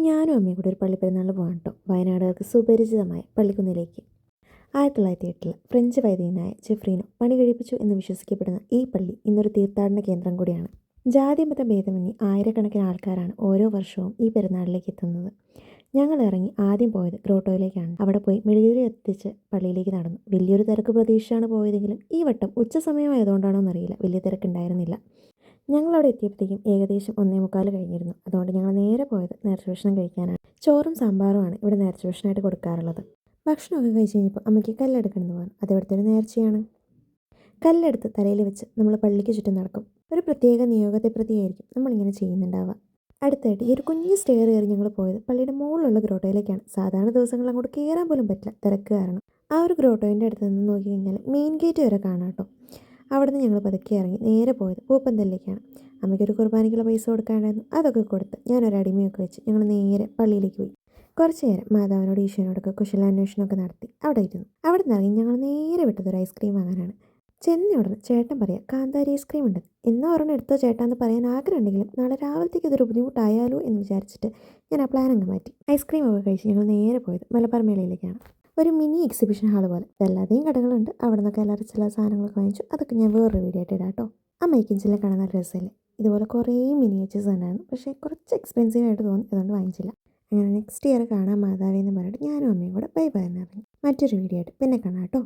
ഞാനും അമ്മയും കൂടി ഒരു പള്ളിപ്പെരുന്നാളിന് പോകാൻ കേട്ടോ. വയനാടുകാർക്ക് സുപരിചിതമായ പള്ളിക്കുന്നിലേക്ക്. 1908 ഫ്രഞ്ച് വൈദികനായ ജെഫ്രീനോ പണി കഴിപ്പിച്ചു എന്ന് വിശ്വസിക്കപ്പെടുന്ന ഈ പള്ളി ഇന്നൊരു തീർത്ഥാടന കേന്ദ്രം കൂടിയാണ്. ജാതിമത ഭേദമന്യേ ആയിരക്കണക്കിന് ആൾക്കാരാണ് ഓരോ വർഷവും ഈ പെരുന്നാളിലേക്ക് എത്തുന്നത്. ഞങ്ങൾ ഇറങ്ങി ആദ്യം പോയത് ഗ്രോട്ടോയിലേക്കാണ്. അവിടെ പോയി മെഴുകുതിരി എത്തിച്ച് പള്ളിയിലേക്ക് നടന്നു. വലിയൊരു തിരക്ക് പ്രതീക്ഷിച്ചാണ് പോയതെങ്കിലും ഈ വട്ടം ഉച്ച സമയമായതുകൊണ്ടാണോ എന്നറിയില്ല, വലിയ തിരക്കുണ്ടായിരുന്നില്ല. ഞങ്ങളവിടെ എത്തിയപ്പോഴത്തേക്കും ഏകദേശം 1:45 കഴിഞ്ഞിരുന്നു. അതുകൊണ്ട് ഞങ്ങൾ നേരെ പോയത് നേർച്ച ഭക്ഷണം കഴിക്കാനാണ്. ചോറും സാമ്പാറുമാണ് ഇവിടെ നേർച്ച ഭക്ഷണമായിട്ട് കൊടുക്കാറുള്ളത്. ഭക്ഷണമൊക്കെ കഴിച്ച് കഴിഞ്ഞപ്പോൾ അമ്മയ്ക്ക് കല്ലെടുക്കണമെന്ന് പറഞ്ഞു. അതിവിടുത്തെ ഒരു നേർച്ചയാണ്. കല്ലെടുത്ത് തലയിൽ വെച്ച് നമ്മൾ പള്ളിക്ക് ചുറ്റും നടക്കും. ഒരു പ്രത്യേക നിയോഗത്തെ പ്രതിയായിരിക്കും നമ്മളിങ്ങനെ ചെയ്യുന്നുണ്ടാവുക. അടുത്തായിട്ട് ഈ ഒരു കുഞ്ഞ് സ്റ്റെയർ കയറി ഞങ്ങൾ പോയത് പള്ളിയുടെ മുകളിലുള്ള ഗ്രോട്ടോയിലേക്കാണ്. സാധാരണ ദിവസങ്ങളിൽ അങ്ങോട്ട് കയറാൻ പോലും പറ്റില്ല, തിരക്ക് കാരണം. ആ ഒരു ഗ്രോട്ടോയിൻ്റെ അടുത്ത് നിന്ന് നോക്കി കഴിഞ്ഞാൽ മെയിൻ ഗേറ്റ് വരെ കാണാം കേട്ടോ. അവിടെ നിന്ന് ഞങ്ങൾ പതുക്കെ ഇറങ്ങി നേരെ പോയത് പൂപ്പന്തലിലേക്കാണ്. അമ്മയ്ക്കൊരു കുർബാനയ്ക്കുള്ള പൈസ കൊടുക്കാണ്ടായിരുന്നു. അതൊക്കെ കൊടുത്ത് ഞാനൊരു അടിമയൊക്കെ വെച്ച് ഞങ്ങൾ നേരെ പള്ളിയിലേക്ക് പോയി. കുറച്ച് നേരം മാതാവിനോട് ഈശോനോടൊക്കെ കുശലാന്വേഷണമൊക്കെ നടത്തി അവിടെ ഇരുന്നു. അവിടെ നിന്ന് ഇറങ്ങി ഞങ്ങൾ നേരെ വിട്ടത് ഒരു ഐസ്ക്രീം വാങ്ങാനാണ്. ചെന്ന ഉടനെ ചേട്ടൻ പറയാം, കാന്താരി ഐസ്ക്രീം ഉണ്ട്, എന്നാ ഒരെണ്ണം എടുത്തോ ചേട്ടാ എന്ന് പറയാൻ ആഗ്രഹമുണ്ടെങ്കിലും നാളെ രാവിലത്തേക്ക് ഇതൊരു ബുദ്ധിമുട്ടായാലോ എന്ന് വിചാരിച്ചിട്ട് ഞാൻ ആ പ്ലാൻ അങ്ങ് മാറ്റി. ഐസ്ക്രീം ഒക്കെ കഴിച്ച് ഞങ്ങൾ നേരെ പോയത് മലബാർ മേളയിലേക്കാണ്. ഒരു മിനി എക്സിബിഷൻ ഹാൾ പോലെ അല്ലാതെയും കടകളുണ്ട്. അവിടെ നിന്നൊക്കെ എല്ലാവരും ചില സാധനങ്ങളൊക്കെ വാങ്ങിച്ചു. അതൊക്കെ ഞാൻ വേറൊരു വീഡിയോ ആയിട്ട് ഇടാം കേട്ടോ. ആ മൈക്കിൻസിലെ കാണാൻ നല്ല രസമല്ലേ. ഇതുപോലെ കുറേ മിനിയേച്ചേഴ്സ് ഉണ്ടായിരുന്നു, പക്ഷേ കുറച്ച് എക്സ്പെൻസീവ് ആയിട്ട് തോന്നി, അതുകൊണ്ട് വാങ്ങിച്ചില്ല. അങ്ങനെ നെക്സ്റ്റ് ഇയർ കാണാൻ മാതാവി എന്ന് പറഞ്ഞിട്ട് ഞാനും അമ്മയും കൂടെ ബൈ ബൈ എന്ന് പറഞ്ഞു. മറ്റൊരു വീഡിയോ ആയിട്ട് പിന്നെ കാണാം കേട്ടോ.